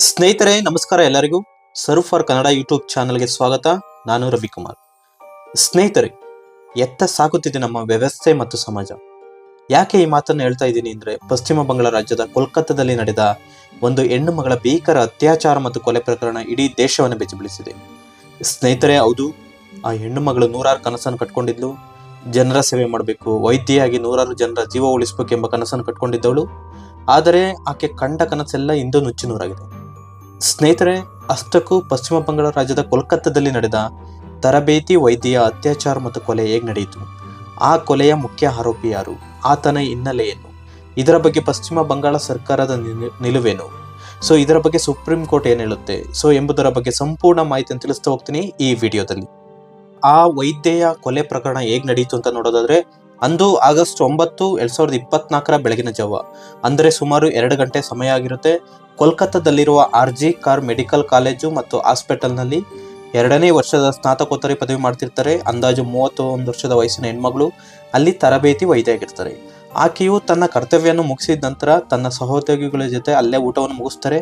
ಸ್ನೇಹಿತರೆ ನಮಸ್ಕಾರ. ಎಲ್ಲರಿಗೂ ಸರ್ವ್ ಫಾರ್ ಕನ್ನಡ ಯೂಟ್ಯೂಬ್ ಚಾನಲ್ಗೆ ಸ್ವಾಗತ. ನಾನು ರವಿಕುಮಾರ್. ಸ್ನೇಹಿತರೆ, ಎತ್ತ ಸಾಗುತ್ತಿದೆ ನಮ್ಮ ವ್ಯವಸ್ಥೆ ಮತ್ತು ಸಮಾಜ. ಯಾಕೆ ಈ ಮಾತನ್ನು ಹೇಳ್ತಾ ಇದ್ದೀನಿ ಅಂದರೆ, ಪಶ್ಚಿಮ ಬಂಗಾಳ ರಾಜ್ಯದ ಕೋಲ್ಕತ್ತಾದಲ್ಲಿ ನಡೆದ ಒಂದು ಹೆಣ್ಣು ಮಗಳ ಭೀಕರ ಅತ್ಯಾಚಾರ ಮತ್ತು ಕೊಲೆ ಪ್ರಕರಣ ಇಡೀ ದೇಶವನ್ನು ಬೆಚ್ಚಿಬೀಳಿಸಿದೆ. ಸ್ನೇಹಿತರೆ, ಹೌದು, ಆ ಹೆಣ್ಣು ಮಗಳು ನೂರಾರು ಕನಸನ್ನು ಕಟ್ಕೊಂಡಿದ್ಲು. ಜನರ ಸೇವೆ ಮಾಡಬೇಕು, ವೈದ್ಯೆಯಾಗಿ ನೂರಾರು ಜನರ ಜೀವ ಉಳಿಸಬೇಕು ಎಂಬ ಕನಸನ್ನು ಕಟ್ಕೊಂಡಿದ್ದವಳು. ಆದರೆ ಆಕೆ ಕಂಡ ಕನಸೆಲ್ಲ ಇಂದು ನುಚ್ಚು ನೂರಾಗಿದೆ. ಸ್ನೇಹಿತರೆ, ಅಷ್ಟಕ್ಕೂ ಪಶ್ಚಿಮ ಬಂಗಾಳ ರಾಜ್ಯದ ಕೋಲ್ಕತ್ತಾದಲ್ಲಿ ನಡೆದ ತರಬೇತಿ ವೈದ್ಯೆಯ ಅತ್ಯಾಚಾರ ಮತ್ತು ಕೊಲೆ ಹೇಗೆ ನಡೆಯಿತು, ಆ ಕೊಲೆಯ ಮುಖ್ಯ ಆರೋಪಿ ಯಾರು, ಆತನ ಹಿನ್ನೆಲೆ ಏನು, ಇದರ ಬಗ್ಗೆ ಪಶ್ಚಿಮ ಬಂಗಾಳ ಸರ್ಕಾರದ ನಿಲುವೇನು, ಇದರ ಬಗ್ಗೆ ಸುಪ್ರೀಂ ಕೋರ್ಟ್ ಏನು ಹೇಳುತ್ತೆ, ಎಂಬುದರ ಬಗ್ಗೆ ಸಂಪೂರ್ಣ ಮಾಹಿತಿಯನ್ನು ತಿಳಿಸ್ತಾ ಹೋಗ್ತೀನಿ ಈ ವಿಡಿಯೋದಲ್ಲಿ. ಆ ವೈದ್ಯೆಯ ಕೊಲೆ ಪ್ರಕರಣ ಹೇಗೆ ನಡೆಯಿತು ಅಂತ ನೋಡೋದಾದ್ರೆ, ಅಂದು ಆಗಸ್ಟ್ 9, 2024 ಬೆಳಗಿನ ಜಾವ, ಅಂದರೆ ಸುಮಾರು 2 ಗಂಟೆ ಸಮಯ ಆಗಿರುತ್ತೆ. ಕೋಲ್ಕತ್ತಾದಲ್ಲಿರುವ RG ಕಾರ್ ಮೆಡಿಕಲ್ ಕಾಲೇಜು ಮತ್ತು ಹಾಸ್ಪಿಟಲ್ನಲ್ಲಿ 2ನೇ ವರ್ಷದ ಸ್ನಾತಕೋತ್ತರ ಪದವಿ ಮಾಡ್ತಿರ್ತಾರೆ. ಅಂದಾಜು 31 ವರ್ಷದ ವಯಸ್ಸಿನ ಹೆಣ್ಮಗಳು ಅಲ್ಲಿ ತರಬೇತಿ ವೈದ್ಯೆಯಾಗಿರ್ತಾರೆ. ಆಕೆಯು ತನ್ನ ಕರ್ತವ್ಯವನ್ನು ಮುಗಿಸಿದ ನಂತರ ತನ್ನ ಸಹೋದ್ಯೋಗಿಗಳ ಜೊತೆ ಅಲ್ಲೇ ಊಟವನ್ನು ಮುಗಿಸ್ತಾರೆ.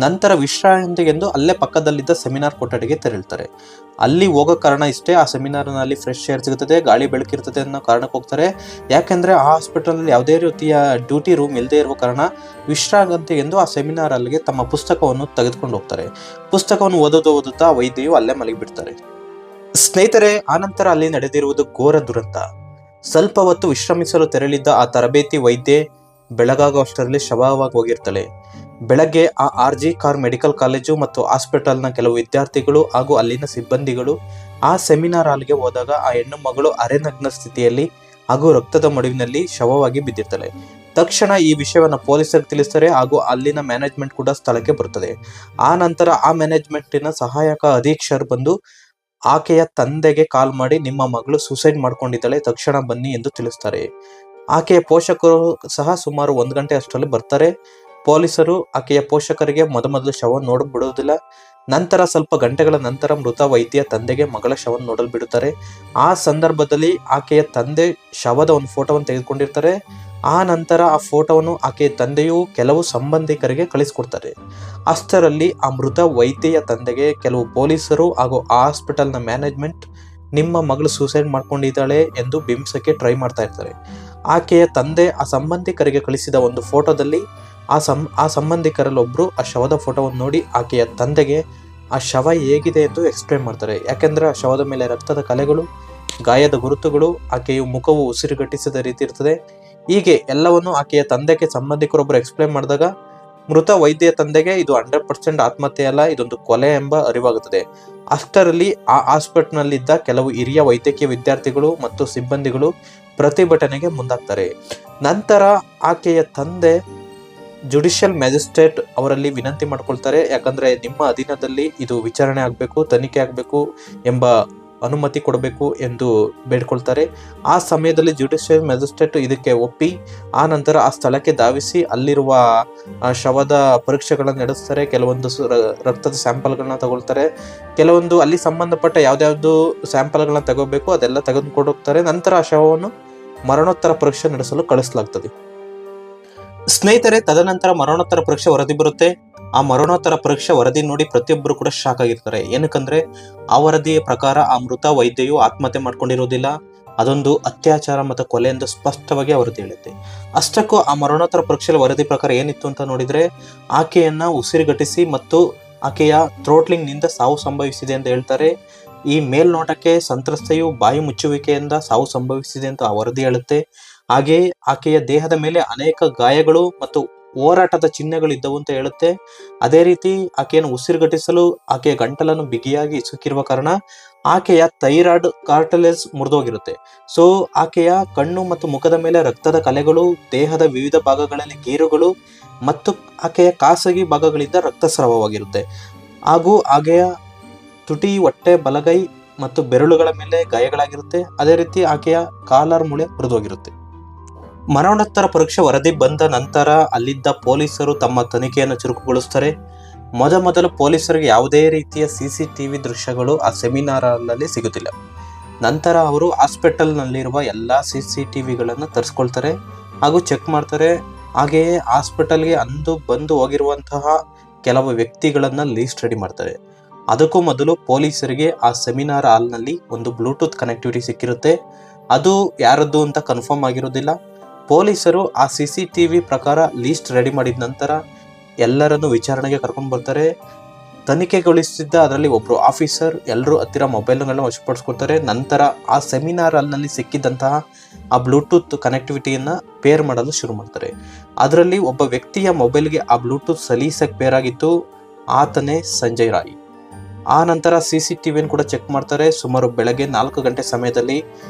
ನಂತರ ವಿಶ್ರಾಂತಿಗೆಂದು ಅಲ್ಲೇ ಪಕ್ಕದಲ್ಲಿದ್ದ ಸೆಮಿನಾರ್ ಕೊಠಡಿಗೆ ತೆರಳುತ್ತಾರೆ. ಅಲ್ಲಿ ಹೋಗೋ ಕಾರಣ ಇಷ್ಟೇ, ಆ ಸೆಮಿನಾರ್ನಲ್ಲಿ ಫ್ರೆಶ್ ಏರ್ ಸಿಗುತ್ತದೆ, ಗಾಳಿ ಬೆಳಕಿರ್ತದೆ ಅನ್ನೋ ಕಾರಣಕ್ಕೆ ಹೋಗ್ತಾರೆ. ಯಾಕೆಂದರೆ ಆ ಹಾಸ್ಪಿಟಲ್ನಲ್ಲಿ ಯಾವುದೇ ರೀತಿಯ ಡ್ಯೂಟಿ ರೂಮ್ ಇಲ್ಲದೆ ಇರುವ ಕಾರಣ ವಿಶ್ರಾಂತಿಗೆಂದು ಆ ಸೆಮಿನಾರ್ ಅಲ್ಲಿಗೆ ತಮ್ಮ ಪುಸ್ತಕವನ್ನು ತೆಗೆದುಕೊಂಡು ಹೋಗ್ತಾರೆ. ಪುಸ್ತಕವನ್ನು ಓದುತ್ತಾ ವೈದ್ಯೆಯು ಅಲ್ಲೇ ಮಲಗಿಬಿಡ್ತಾರೆ. ಸ್ನೇಹಿತರೆ, ಆನಂತರ ಅಲ್ಲಿ ನಡೆದಿರುವುದು ಘೋರ ದುರಂತ. ಸ್ವಲ್ಪ ಹೊತ್ತು ವಿಶ್ರಮಿಸಲು ತೆರಳಿದ್ದ ಆ ತರಬೇತಿ ವೈದ್ಯೆ ಬೆಳಗಾಗುವಷ್ಟರಲ್ಲಿ ಶವವಾಗಿ ಹೋಗಿರ್ತಾಳೆ. ಬೆಳಗ್ಗೆ ಆ RG ಕಾರ್ ಮೆಡಿಕಲ್ ಕಾಲೇಜು ಮತ್ತು ಹಾಸ್ಪಿಟಲ್ನ ಕೆಲವು ವಿದ್ಯಾರ್ಥಿಗಳು ಹಾಗೂ ಅಲ್ಲಿನ ಸಿಬ್ಬಂದಿಗಳು ಆ ಸೆಮಿನಾರ್ ಹಾಲ್ಗೆ ಹೋದಾಗ ಆ ಹೆಣ್ಣು ಮಗಳು ಅರೆನಗ್ನ ಸ್ಥಿತಿಯಲ್ಲಿ ಹಾಗೂ ರಕ್ತದ ಮಡುವಿನಲ್ಲಿ ಶವವಾಗಿ ಬಿದ್ದಿರ್ತಾಳೆ. ತಕ್ಷಣ ಈ ವಿಷಯವನ್ನು ಪೊಲೀಸರಿಗೆ ತಿಳಿಸ್ತಾರೆ ಹಾಗೂ ಅಲ್ಲಿನ ಮ್ಯಾನೇಜ್ಮೆಂಟ್ ಕೂಡ ಸ್ಥಳಕ್ಕೆ ಬರುತ್ತದೆ. ಆ ನಂತರ ಆ ಮ್ಯಾನೇಜ್ಮೆಂಟಿನ ಸಹಾಯಕ ಅಧೀಕ್ಷಕರು ಬಂದು ಆಕೆಯ ತಂದೆಗೆ ಕಾಲ್ ಮಾಡಿ, ನಿಮ್ಮ ಮಗಳು ಸೂಸೈಡ್ ಮಾಡ್ಕೊಂಡಿದ್ದಾಳೆ, ತಕ್ಷಣ ಬನ್ನಿ ಎಂದು ತಿಳಿಸ್ತಾರೆ. ಆಕೆಯ ಪೋಷಕರು ಸಹ ಸುಮಾರು 1 ಗಂಟೆ ಅಷ್ಟರಲ್ಲಿ ಬರ್ತಾರೆ. ಪೊಲೀಸರು ಆಕೆಯ ಪೋಷಕರಿಗೆ ಮೊದಲು ಶವ ನೋಡ ಬಿಡುವುದಿಲ್ಲ. ನಂತರ ಸ್ವಲ್ಪ ಗಂಟೆಗಳ ನಂತರ ಮೃತ ವೈದ್ಯೆಯ ತಂದೆಗೆ ಮಗಳ ಶವವನ್ನು ನೋಡಲು ಬಿಡುತ್ತಾರೆ. ಆ ಸಂದರ್ಭದಲ್ಲಿ ಆಕೆಯ ತಂದೆ ಶವದ ಒಂದು ಫೋಟೋವನ್ನು ತೆಗೆದುಕೊಂಡಿರ್ತಾರೆ. ಆ ನಂತರ ಆ ಫೋಟೋವನ್ನು ಆಕೆಯ ತಂದೆಯು ಕೆಲವು ಸಂಬಂಧಿಕರಿಗೆ ಕಳಿಸ್ಕೊಡ್ತಾರೆ. ಅಷ್ಟರಲ್ಲಿ ಆ ಮೃತ ವೈದ್ಯೆಯ ತಂದೆಗೆ ಕೆಲವು ಪೊಲೀಸರು ಹಾಗೂ ಆ ಹಾಸ್ಪಿಟಲ್ನ ಮ್ಯಾನೇಜ್ಮೆಂಟ್ ನಿಮ್ಮ ಮಗಳು ಸೂಸೈಡ್ ಮಾಡ್ಕೊಂಡಿದ್ದಾಳೆ ಎಂದು ಬಿಂಬಿಸಕ್ಕೆ ಟ್ರೈ ಮಾಡ್ತಾ ಇರ್ತಾರೆ. ಆಕೆಯ ತಂದೆ ಆ ಸಂಬಂಧಿಕರಿಗೆ ಕಳಿಸಿದ ಒಂದು ಫೋಟೋದಲ್ಲಿ ಆ ಸಂಬಂಧಿಕರಲ್ಲಿ ಒಬ್ಬರು ಆ ಶವದ ಫೋಟೋವನ್ನು ನೋಡಿ ಆಕೆಯ ತಂದೆಗೆ ಆ ಶವ ಹೇಗಿದೆ ಎಂದು ಎಕ್ಸ್ಪ್ಲೇನ್ ಮಾಡ್ತಾರೆ. ಯಾಕೆಂದರೆ ಆ ಶವದ ಮೇಲೆ ರಕ್ತದ ಕಲೆಗಳು, ಗಾಯದ ಗುರುತುಗಳು, ಆಕೆಯು ಮುಖವು ಉಸಿರುಗಟ್ಟಿಸಿದ ರೀತಿ ಇರ್ತದೆ. ಹೀಗೆ ಎಲ್ಲವನ್ನು ಆಕೆಯ ತಂದೆಗೆ ಸಂಬಂಧಿಕರೊಬ್ಬರು ಎಕ್ಸ್ಪ್ಲೇನ್ ಮಾಡಿದಾಗ ಮೃತ ವೈದ್ಯೆಯ ತಂದೆಗೆ ಇದು 100% ಆತ್ಮಹತ್ಯೆ ಅಲ್ಲ, ಇದೊಂದು ಕೊಲೆ ಎಂಬ ಅರಿವಾಗುತ್ತದೆ. ಅಷ್ಟರಲ್ಲಿ ಆ ಹಾಸ್ಪಿಟಲ್ನಲ್ಲಿದ್ದ ಕೆಲವು ಹಿರಿಯ ವೈದ್ಯಕೀಯ ವಿದ್ಯಾರ್ಥಿಗಳು ಮತ್ತು ಸಿಬ್ಬಂದಿಗಳು ಪ್ರತಿಭಟನೆಗೆ ಮುಂದಾಗ್ತಾರೆ. ನಂತರ ಆಕೆಯ ತಂದೆ ಜುಡಿಷಿಯಲ್ ಮ್ಯಾಜಿಸ್ಟ್ರೇಟ್ ಅವರಲ್ಲಿ ವಿನಂತಿ ಮಾಡ್ಕೊಳ್ತಾರೆ. ಯಾಕಂದರೆ ನಿಮ್ಮ ಅಧೀನದಲ್ಲಿ ಇದು ವಿಚಾರಣೆ ಆಗಬೇಕು, ತನಿಖೆ ಆಗಬೇಕು ಎಂಬ ಅನುಮತಿ ಕೊಡಬೇಕು ಎಂದು ಬೇಡ್ಕೊಳ್ತಾರೆ. ಆ ಸಮಯದಲ್ಲಿ ಜುಡಿಷಿಯಲ್ ಮ್ಯಾಜಿಸ್ಟ್ರೇಟ್ ಇದಕ್ಕೆ ಒಪ್ಪಿ ಆ ನಂತರ ಆ ಸ್ಥಳಕ್ಕೆ ಧಾವಿಸಿ ಅಲ್ಲಿರುವ ಶವದ ಪರೀಕ್ಷೆಗಳನ್ನು ನಡೆಸ್ತಾರೆ. ಕೆಲವೊಂದು ರಕ್ತದ ಸ್ಯಾಂಪಲ್ಗಳನ್ನ ತಗೊಳ್ತಾರೆ. ಕೆಲವೊಂದು ಅಲ್ಲಿ ಸಂಬಂಧಪಟ್ಟ ಯಾವ್ದಾವ್ದು ಸ್ಯಾಂಪಲ್ಗಳನ್ನ ತಗೋಬೇಕು ಅದೆಲ್ಲ ತೆಗೆದುಕೊಂಡು ಹೋಗ್ತಾರೆ. ನಂತರ ಆ ಶವವನ್ನು ಮರಣೋತ್ತರ ಪರೀಕ್ಷೆ ನಡೆಸಲು ಕಳಿಸಲಾಗ್ತದೆ. ಸ್ನೇಹಿತರೆ, ತದನಂತರ ಮರಣೋತ್ತರ ಪರೀಕ್ಷೆ ವರದಿ ಬರುತ್ತೆ. ಆ ಮರಣೋತ್ತರ ಪರೀಕ್ಷೆ ವರದಿ ನೋಡಿ ಪ್ರತಿಯೊಬ್ಬರು ಕೂಡ ಶಾಕ್ ಆಗಿರ್ತಾರೆ. ಏನಕ್ಕಂದ್ರೆ ಆ ವರದಿಯ ಪ್ರಕಾರ ಆ ಮೃತ ವೈದ್ಯೆಯು ಆತ್ಮಹತ್ಯೆ ಮಾಡ್ಕೊಂಡಿರೋದಿಲ್ಲ, ಅದೊಂದು ಅತ್ಯಾಚಾರ ಮತ್ತು ಕೊಲೆ ಎಂದು ಸ್ಪಷ್ಟವಾಗಿ ವರದಿ ಹೇಳುತ್ತೆ. ಅಷ್ಟಕ್ಕೂ ಆ ಮರಣೋತ್ತರ ಪರೀಕ್ಷೆ ವರದಿ ಪ್ರಕಾರ ಏನಿತ್ತು ಅಂತ ನೋಡಿದ್ರೆ, ಆಕೆಯನ್ನ ಉಸಿರುಗಟ್ಟಿಸಿ ಮತ್ತು ಆಕೆಯ ಥ್ರೋಟ್ಲಿಂಗ್ ನಿಂದ ಸಾವು ಸಂಭವಿಸಿದೆ ಅಂತ ಹೇಳ್ತಾರೆ. ಈ ಮೇಲ್ನೋಟಕ್ಕೆ ಸಂತ್ರಸ್ತೆಯು ಬಾಯಿ ಮುಚ್ಚುವಿಕೆಯಿಂದ ಸಾವು ಸಂಭವಿಸಿದೆ ಅಂತ ಆ ವರದಿ ಹೇಳುತ್ತೆ. ಹಾಗೆಯೇ ಆಕೆಯ ದೇಹದ ಮೇಲೆ ಅನೇಕ ಗಾಯಗಳು ಮತ್ತು ಹೋರಾಟದ ಚಿಹ್ನೆಗಳು ಇದ್ದವು ಅಂತ ಹೇಳುತ್ತೆ. ಅದೇ ರೀತಿ ಆಕೆಯನ್ನು ಉಸಿರುಗಟ್ಟಿಸಲು ಆಕೆಯ ಗಂಟಲನ್ನು ಬಿಗಿಯಾಗಿ ಇಸುಕಿರುವ ಕಾರಣ ಆಕೆಯ ಥೈರಾಯ್ಡ್ ಕಾರ್ಟಿಲೇಜ್ ಮುರಿದೋಗಿರುತ್ತೆ. ಆಕೆಯ ಕಣ್ಣು ಮತ್ತು ಮುಖದ ಮೇಲೆ ರಕ್ತದ ಕಲೆಗಳು, ದೇಹದ ವಿವಿಧ ಭಾಗಗಳಲ್ಲಿ ಗೀರುಗಳು ಮತ್ತು ಆಕೆಯ ಖಾಸಗಿ ಭಾಗಗಳಿಂದ ರಕ್ತಸ್ರಾವವಾಗಿರುತ್ತೆ. ಹಾಗೂ ಆಕೆಯ ತುಟಿ, ಹೊಟ್ಟೆ, ಬಲಗೈ ಮತ್ತು ಬೆರಳುಗಳ ಮೇಲೆ ಗಾಯಗಳಾಗಿರುತ್ತೆ. ಅದೇ ರೀತಿ ಆಕೆಯ ಕಾಲರ್ ಮೂಳೆ ಮುರಿದೋಗಿರುತ್ತೆ. ಮರಣೋತ್ತರ ಪರೀಕ್ಷೆ ವರದಿ ಬಂದ ನಂತರ ಅಲ್ಲಿದ್ದ ಪೊಲೀಸರು ತಮ್ಮ ತನಿಖೆಯನ್ನು ಚುರುಕುಗೊಳಿಸ್ತಾರೆ. ಮೊದಲು ಪೊಲೀಸರಿಗೆ ಯಾವುದೇ ರೀತಿಯ CCTV ದೃಶ್ಯಗಳು ಆ ಸೆಮಿನಾರ್ ಹಾಲ್ನಲ್ಲಿ ಸಿಗುತ್ತಿಲ್ಲ. ನಂತರ ಅವರು ಹಾಸ್ಪಿಟಲ್ನಲ್ಲಿರುವ ಎಲ್ಲ CCTVಗಳನ್ನು ತರಿಸ್ಕೊಳ್ತಾರೆ ಹಾಗೂ ಚೆಕ್ ಮಾಡ್ತಾರೆ. ಹಾಗೆಯೇ ಹಾಸ್ಪಿಟಲ್ಗೆ ಅಂದು ಬಂದು ಹೋಗಿರುವಂತಹ ಕೆಲವು ವ್ಯಕ್ತಿಗಳನ್ನ ಲೀಸ್ಟ್ ರೆಡಿ ಮಾಡ್ತಾರೆ. ಅದಕ್ಕೂ ಮೊದಲು ಪೊಲೀಸರಿಗೆ ಆ ಸೆಮಿನಾರ್ ಹಾಲ್ನಲ್ಲಿ ಒಂದು ಬ್ಲೂಟೂತ್ ಕನೆಕ್ಟಿವಿಟಿ ಸಿಕ್ಕಿರುತ್ತೆ. ಅದು ಯಾರದ್ದು ಅಂತ ಕನ್ಫರ್ಮ್ ಆಗಿರೋದಿಲ್ಲ. ಪೊಲೀಸರು ಆ CCTV ಪ್ರಕಾರ ಲೀಸ್ಟ್ ರೆಡಿ ಮಾಡಿದ ನಂತರ ಎಲ್ಲರನ್ನು ವಿಚಾರಣೆಗೆ ಕರ್ಕೊಂಡು ಬರ್ತಾರೆ. ತನಿಖೆಗೊಳಿಸುತ್ತಿದ್ದ ಅದರಲ್ಲಿ ಒಬ್ಬರು ಆಫೀಸರ್ ಎಲ್ಲರೂ ಹತ್ತಿರ ಮೊಬೈಲ್ಗಳನ್ನ ವಶಪಡಿಸ್ಕೊಳ್ತಾರೆ. ನಂತರ ಆ ಸೆಮಿನಾರ್ ಹಾಲ್ನಲ್ಲಿ ಸಿಕ್ಕಿದ್ದಂತಹ ಆ ಬ್ಲೂಟೂತ್ ಕನೆಕ್ಟಿವಿಟಿಯನ್ನು ಪೇರ್ ಮಾಡಲು ಶುರು ಮಾಡ್ತಾರೆ. ಅದರಲ್ಲಿ ಒಬ್ಬ ವ್ಯಕ್ತಿಯ ಮೊಬೈಲ್ಗೆ ಆ ಬ್ಲೂಟೂತ್ ಸಲೀಸಾಗಿ ಪೇರ್ ಆಗಿತ್ತು. ಆತನೇ ಸಂಜಯ್ ರಾಯ್. ಆ ನಂತರ CCTVಯನ್ನು ಕೂಡ ಚೆಕ್ ಮಾಡ್ತಾರೆ. ಸುಮಾರು ಬೆಳಗ್ಗೆ 4 ಗಂಟೆ ಸಮಯದಲ್ಲಿ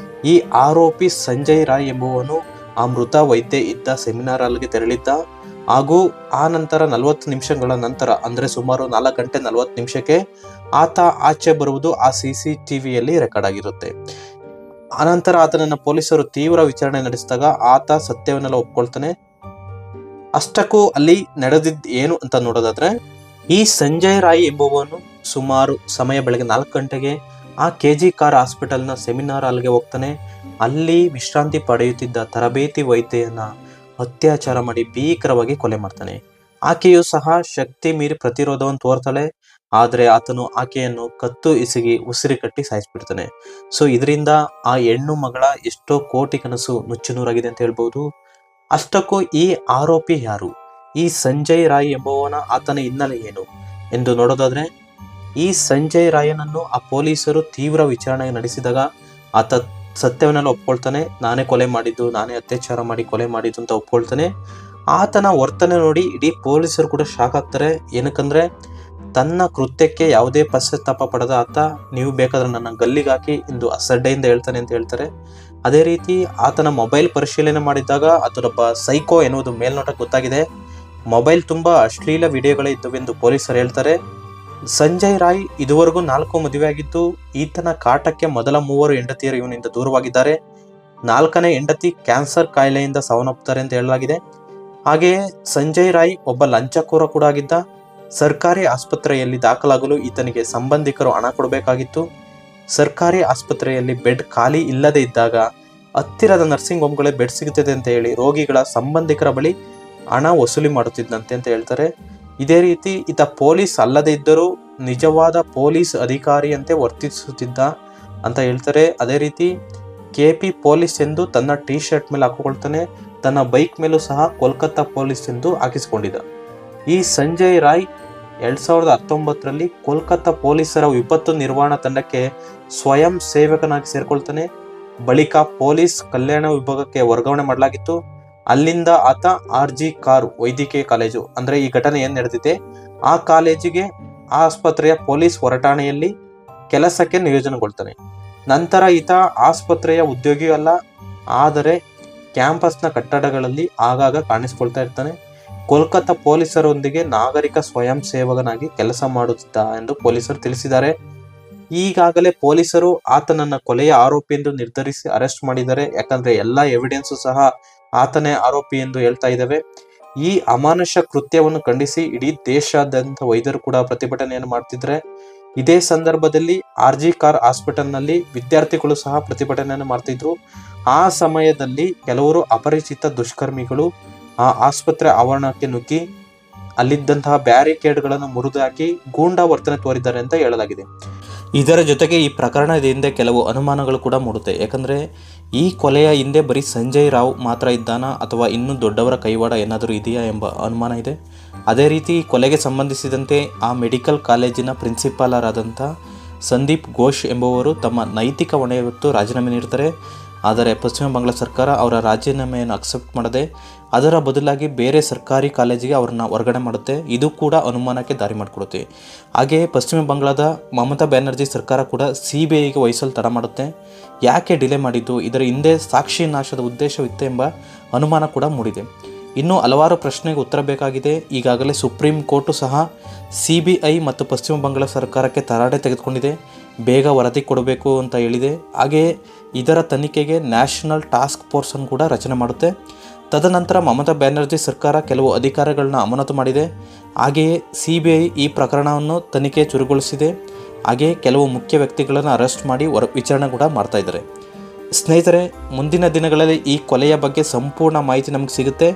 ಈ ಆರೋಪಿ ಸಂಜಯ್ ರಾಯ್ ಎಂಬುವನು ಆ ಮೃತ ವೈದ್ಯ ಇದ್ದ ಸೆಮಿನಾರ್ ಹಾಲ್ಗೆ ತೆರಳಿದ್ದ. ಹಾಗೂ ಆ ನಂತರ 40 ನಿಮಿಷಗಳ ನಂತರ ಅಂದರೆ ಸುಮಾರು 4 ಗಂಟೆ 40 ನಿಮಿಷಕ್ಕೆ ಆತ ಆಚೆ ಬರುವುದು ಆ CCTVಯಲ್ಲಿ ರೆಕಾರ್ಡ್ ಆಗಿರುತ್ತೆ. ಆನಂತರ ಆತನನ್ನು ಪೊಲೀಸರು ತೀವ್ರ ವಿಚಾರಣೆ ನಡೆಸಿದಾಗ ಆತ ಸತ್ಯವನ್ನೆಲ್ಲ ಒಪ್ಕೊಳ್ತಾನೆ. ಅಷ್ಟಕ್ಕೂ ಅಲ್ಲಿ ನಡೆದಿದ್ದು ಏನು ಅಂತ ನೋಡೋದಾದ್ರೆ, ಈ ಸಂಜಯ್ ರಾಯ್ ಎಂಬುವನು ಸುಮಾರು ಸಮಯ ಬೆಳಗ್ಗೆ 4 ಗಂಟೆಗೆ ಆ KG ಕಾರ್ ಹಾಸ್ಪಿಟಲ್ನ ಸೆಮಿನಾರ್ ಹಾಲ್ಗೆ ಹೋಗ್ತಾನೆ. ಅಲ್ಲಿ ವಿಶ್ರಾಂತಿ ಪಡೆಯುತ್ತಿದ್ದ ತರಬೇತಿ ವೈದ್ಯನ ಅತ್ಯಾಚಾರ ಮಾಡಿ ಭೀಕರವಾಗಿ ಕೊಲೆ ಮಾಡ್ತಾನೆ. ಆಕೆಯು ಸಹ ಶಕ್ತಿ ಮೀರಿ ಪ್ರತಿರೋಧವನ್ನು ತೋರ್ತಾಳೆ. ಆದರೆ ಆತನು ಆಕೆಯನ್ನು ಕತ್ತು ಇಸುಗಿ ಉಸಿರು ಕಟ್ಟಿ ಸಾಯಿಸ್ಬಿಡ್ತಾನೆ. ಸೊ ಇದರಿಂದ ಆ ಹೆಣ್ಣು ಮಗಳ ಎಷ್ಟೋ ಕೋಟಿ ಕನಸು ನುಚ್ಚುನೂರಾಗಿದೆ ಅಂತ ಹೇಳ್ಬೋದು. ಅಷ್ಟಕ್ಕೂ ಈ ಆರೋಪಿ ಯಾರು, ಈ ಸಂಜಯ್ ರಾಯ್ ಎಂಬುವನ ಆತನ ಹಿನ್ನೆಲೆ ಏನು ಎಂದು ನೋಡೋದಾದ್ರೆ, ಈ ಸಂಜಯ್ ರಾಯನನ್ನು ಆ ಪೊಲೀಸರು ತೀವ್ರ ವಿಚಾರಣೆ ನಡೆಸಿದಾಗ ಆತ ಸತ್ಯವನ್ನೆಲ್ಲ ಒಪ್ಕೊಳ್ತಾನೆ. ನಾನೇ ಕೊಲೆ ಮಾಡಿದ್ದು, ನಾನೇ ಅತ್ಯಾಚಾರ ಮಾಡಿ ಕೊಲೆ ಮಾಡಿದ್ದು ಅಂತ ಒಪ್ಕೊಳ್ತಾನೆ. ಆತನ ವರ್ತನೆ ನೋಡಿ ಇಡೀ ಪೊಲೀಸರು ಕೂಡ ಶಾಕ್ ಆಗ್ತಾರೆ. ಏನಕ್ಕಂದ್ರೆ ತನ್ನ ಕೃತ್ಯಕ್ಕೆ ಯಾವುದೇ ಪಶ್ಚಾತ್ತಾಪ ಪಡೆದ ಆತ, ನೀವು ಬೇಕಾದ್ರೆ ನನ್ನ ಗಲ್ಲಿಗೆ ಹಾಕಿ ಎಂದು ಅಸಡ್ಡೆಯಿಂದ ಹೇಳ್ತಾನೆ ಅಂತ ಹೇಳ್ತಾರೆ. ಅದೇ ರೀತಿ ಆತನ ಮೊಬೈಲ್ ಪರಿಶೀಲನೆ ಮಾಡಿದಾಗ ಆತನೊಬ್ಬ ಸೈಕೋ ಎನ್ನುವುದು ಮೇಲ್ನೋಟಕ್ಕೆ ಗೊತ್ತಾಗಿದೆ. ಮೊಬೈಲ್ ತುಂಬ ಅಶ್ಲೀಲ ವಿಡಿಯೋಗಳೇ ಇದ್ದವೆಂದು ಪೊಲೀಸರು ಹೇಳ್ತಾರೆ. ಸಂಜಯ್ ರಾಯ್ ಇದುವರೆಗೂ 4 ಮದುವೆ ಆಗಿದ್ದು, ಈತನ ಕಾಟಕ್ಕೆ ಮೊದಲ 3 ಹೆಂಡತಿಯರು ಇವನಿಂದ ದೂರವಾಗಿದ್ದಾರೆ. 4ನೇ ಹೆಂಡತಿ ಕ್ಯಾನ್ಸರ್ ಕಾಯಿಲೆಯಿಂದ ಸಾವನ್ನಪ್ಪುತ್ತಾರೆ ಅಂತ ಹೇಳಲಾಗಿದೆ. ಹಾಗೆಯೇ ಸಂಜಯ್ ರಾಯ್ ಒಬ್ಬ ಲಂಚಕೋರ ಕೂಡ ಆಗಿದ್ದ. ಸರ್ಕಾರಿ ಆಸ್ಪತ್ರೆಯಲ್ಲಿ ದಾಖಲಾಗಲು ಈತನಿಗೆ ಸಂಬಂಧಿಕರು ಹಣ ಕೊಡಬೇಕಾಗಿತ್ತು. ಸರ್ಕಾರಿ ಆಸ್ಪತ್ರೆಯಲ್ಲಿ ಬೆಡ್ ಖಾಲಿ ಇಲ್ಲದೆ ಇದ್ದಾಗ ಹತ್ತಿರದ ನರ್ಸಿಂಗ್ ಹೋಮ್ಗಳೇ ಬೆಡ್ ಸಿಗುತ್ತದೆ ಅಂತ ಹೇಳಿ ರೋಗಿಗಳ ಸಂಬಂಧಿಕರ ಬಳಿ ಹಣ ವಸೂಲಿ ಮಾಡುತ್ತಿದ್ದಂತೆ ಅಂತ ಹೇಳ್ತಾರೆ. ಇದೇ ರೀತಿ ಈತ ಪೊಲೀಸ್ ಅಲ್ಲದೆ ಇದ್ದರೂ ನಿಜವಾದ ಪೊಲೀಸ್ ಅಧಿಕಾರಿಯಂತೆ ವರ್ತಿಸುತ್ತಿದ್ದ ಅಂತ ಹೇಳ್ತಾರೆ. ಅದೇ ರೀತಿ KP ಪೊಲೀಸ್ ಎಂದು ತನ್ನ ಟಿ ಶರ್ಟ್ ಮೇಲೆ ಹಾಕಿಕೊಳ್ತಾನೆ. ತನ್ನ ಬೈಕ್ ಮೇಲೂ ಸಹ ಕೋಲ್ಕತ್ತಾ ಪೊಲೀಸ್ ಎಂದು ಹಾಕಿಸಿಕೊಂಡಿದ್ದ. ಈ ಸಂಜಯ್ ರಾಯ್ 2019ರಲ್ಲಿ ಕೋಲ್ಕತ್ತಾ ಪೊಲೀಸರ ವಿಪತ್ತು ನಿರ್ವಹಣಾ ತಂಡಕ್ಕೆ ಸ್ವಯಂ ಸೇವಕನಾಗಿ ಸೇರ್ಕೊಳ್ತಾನೆ. ಬಳಿಕ ಪೊಲೀಸ್ ಕಲ್ಯಾಣ ವಿಭಾಗಕ್ಕೆ ವರ್ಗಾವಣೆ ಮಾಡಲಾಗಿತ್ತು. ಅಲ್ಲಿಂದ ಆತ RG ಕಾರ್ ವೈದ್ಯಕೀಯ ಕಾಲೇಜು, ಅಂದ್ರೆ ಈ ಘಟನೆ ಏನ್ ನಡೆದಿದೆ ಆ ಕಾಲೇಜಿಗೆ ಆ ಆಸ್ಪತ್ರೆಯ ಪೊಲೀಸ್ ಹೊರಟಾಣೆಯಲ್ಲಿ ಕೆಲಸಕ್ಕೆ ನಿಯೋಜನೆಗೊಳ್ತಾನೆ. ನಂತರ ಈತ ಆಸ್ಪತ್ರೆಯ ಉದ್ಯೋಗಿಯೂ ಅಲ್ಲ, ಆದರೆ ಕ್ಯಾಂಪಸ್ನ ಕಟ್ಟಡಗಳಲ್ಲಿ ಆಗಾಗ ಕಾಣಿಸಿಕೊಳ್ತಾ ಇರ್ತಾನೆ. ಕೋಲ್ಕತ್ತಾ ಪೊಲೀಸರೊಂದಿಗೆ ನಾಗರಿಕ ಸ್ವಯಂ ಸೇವಕನಾಗಿ ಕೆಲಸ ಮಾಡುತ್ತಿದ್ದ ಎಂದು ಪೊಲೀಸರು ತಿಳಿಸಿದ್ದಾರೆ. ಈಗಾಗಲೇ ಪೊಲೀಸರು ಆತನನ್ನ ಕೊಲೆಯ ಆರೋಪಿ ಎಂದು ನಿರ್ಧರಿಸಿ ಅರೆಸ್ಟ್ ಮಾಡಿದ್ದಾರೆ. ಯಾಕಂದ್ರೆ ಎಲ್ಲಾ ಎವಿಡೆನ್ಸು ಸಹ ಆತನೇ ಆರೋಪಿ ಎಂದು ಹೇಳ್ತಾ ಇದ್ದಾವೆ. ಈ ಅಮಾನುಷ ಕೃತ್ಯವನ್ನು ಖಂಡಿಸಿ ಇಡೀ ದೇಶಾದ್ಯಂತ ವೈದ್ಯರು ಕೂಡ ಪ್ರತಿಭಟನೆಯನ್ನು ಮಾಡ್ತಿದ್ರೆ. ಇದೇ ಸಂದರ್ಭದಲ್ಲಿ RG ಕಾರ್ ಹಾಸ್ಪಿಟಲ್ನಲ್ಲಿ ವಿದ್ಯಾರ್ಥಿಗಳು ಸಹ ಪ್ರತಿಭಟನೆಯನ್ನು ಮಾಡ್ತಿದ್ರು. ಆ ಸಮಯದಲ್ಲಿ ಕೆಲವರು ಅಪರಿಚಿತ ದುಷ್ಕರ್ಮಿಗಳು ಆ ಆಸ್ಪತ್ರೆ ಆವರಣಕ್ಕೆ ನುಗ್ಗಿ ಅಲ್ಲಿದ್ದಂತಹ ಬ್ಯಾರಿಕೇಡ್ಗಳನ್ನು ಮುರಿದು ಹಾಕಿ ಗೂಂಡಾ ವರ್ತನೆ ತೋರಿದ್ದಾರೆ ಅಂತ ಹೇಳಲಾಗಿದೆ. ಇದರ ಜೊತೆಗೆ ಈ ಪ್ರಕರಣದ ಹಿಂದೆ ಕೆಲವು ಅನುಮಾನಗಳು ಕೂಡ ಮೂಡುತ್ತೆ. ಯಾಕಂದರೆ ಈ ಕೊಲೆಯ ಹಿಂದೆ ಬರೀ ಸಂಜಯ್ ರಾವ್ ಮಾತ್ರ ಇದ್ದಾನಾ ಅಥವಾ ಇನ್ನೂ ದೊಡ್ಡವರ ಕೈವಾಡ ಏನಾದರೂ ಇದೆಯಾ ಎಂಬ ಅನುಮಾನ ಇದೆ. ಅದೇ ರೀತಿ ಕೊಲೆಗೆ ಸಂಬಂಧಿಸಿದಂತೆ ಆ ಮೆಡಿಕಲ್ ಕಾಲೇಜಿನ ಪ್ರಿನ್ಸಿಪಾಲರಾದಂಥ ಸಂದೀಪ್ ಘೋಷ್ ಎಂಬುವರು ತಮ್ಮ ನೈತಿಕ ಹೊಣೆ ಹೊತ್ತು ರಾಜೀನಾಮೆ ನೀಡ್ತಾರೆ. ಆದರೆ ಪಶ್ಚಿಮ ಬಂಗಾಳ ಸರ್ಕಾರ ಅವರ ರಾಜೀನಾಮೆಯನ್ನು ಅಕ್ಸೆಪ್ಟ್ ಮಾಡದೆ ಅದರ ಬದಲಾಗಿ ಬೇರೆ ಸರ್ಕಾರಿ ಕಾಲೇಜಿಗೆ ಅವರನ್ನು ವರ್ಗಾವಣೆ ಮಾಡುತ್ತೆ. ಇದು ಕೂಡ ಅನುಮಾನಕ್ಕೆ ದಾರಿ ಮಾಡಿಕೊಡುತ್ತೆ. ಹಾಗೆಯೇ ಪಶ್ಚಿಮ ಬಂಗಾಳದ ಮಮತಾ ಬ್ಯಾನರ್ಜಿ ಸರ್ಕಾರ ಕೂಡ CBIಗೆ ವಹಿಸಲು ತಡ ಮಾಡುತ್ತೆ. ಯಾಕೆ ಡಿಲೇ ಮಾಡಿದ್ದು, ಇದರ ಹಿಂದೆ ಸಾಕ್ಷಿ ನಾಶದ ಉದ್ದೇಶವಿತ್ತೆ ಎಂಬ ಅನುಮಾನ ಕೂಡ ಮೂಡಿದೆ. ಇನ್ನೂ ಹಲವಾರು ಪ್ರಶ್ನೆಗೆ ಉತ್ತರ ಬೇಕಾಗಿದೆ. ಈಗಾಗಲೇ ಸುಪ್ರೀಂ ಕೋರ್ಟು ಸಹ CBI ಮತ್ತು ಪಶ್ಚಿಮ ಬಂಗಾಳ ಸರ್ಕಾರಕ್ಕೆ ತರಾಟೆ ತೆಗೆದುಕೊಂಡಿದೆ. ಬೇಗ ವರದಿ ಕೊಡಬೇಕು ಅಂತ ಹೇಳಿದೆ. ಹಾಗೆಯೇ ಇದರ ತನಿಖೆಗೆ ನ್ಯಾಷನಲ್ ಟಾಸ್ಕ್ ಫೋರ್ಸನ್ನು ಕೂಡ ರಚನೆ ಮಾಡುತ್ತೆ. ತದನಂತರ ಮಮತಾ ಬ್ಯಾನರ್ಜಿ ಸರ್ಕಾರ ಕೆಲವು ಅಧಿಕಾರಿಗಳನ್ನ ಅಮಾನತು ಮಾಡಿದೆ. ಹಾಗೆಯೇ CBI ಈ ಪ್ರಕರಣವನ್ನು ತನಿಖೆ ಚುರುಗೊಳಿಸಿದೆ. ಹಾಗೆಯೇ ಕೆಲವು ಮುಖ್ಯ ವ್ಯಕ್ತಿಗಳನ್ನು ಅರೆಸ್ಟ್ ಮಾಡಿ ವಿಚಾರಣೆ ಕೂಡ ಮಾಡ್ತಾ ಇದ್ದಾರೆ. ಸ್ನೇಹಿತರೆ, ಮುಂದಿನ ದಿನಗಳಲ್ಲಿ ಈ ಕೊಲೆಯ ಬಗ್ಗೆ ಸಂಪೂರ್ಣ ಮಾಹಿತಿ ನಮಗೆ ಸಿಗುತ್ತೆ.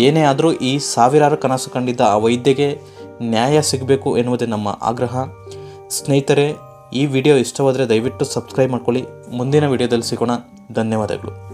ಏನೇ ಆದರೂ ಈ ಸಾವಿರಾರು ಕನಸು ಕಂಡಿದ್ದ ಆ ವೈದ್ಯಗೆ ನ್ಯಾಯ ಸಿಗಬೇಕು ಎನ್ನುವುದೇ ನಮ್ಮ ಆಗ್ರಹ. ಸ್ನೇಹಿತರೆ, ಈ ವಿಡಿಯೋ ಇಷ್ಟವಾದರೆ ದಯವಿಟ್ಟು ಸಬ್ಸ್ಕ್ರೈಬ್ ಮಾಡ್ಕೊಳ್ಳಿ. ಮುಂದಿನ ವಿಡಿಯೋದಲ್ಲಿ ಸಿಗೋಣ. ಧನ್ಯವಾದಗಳು.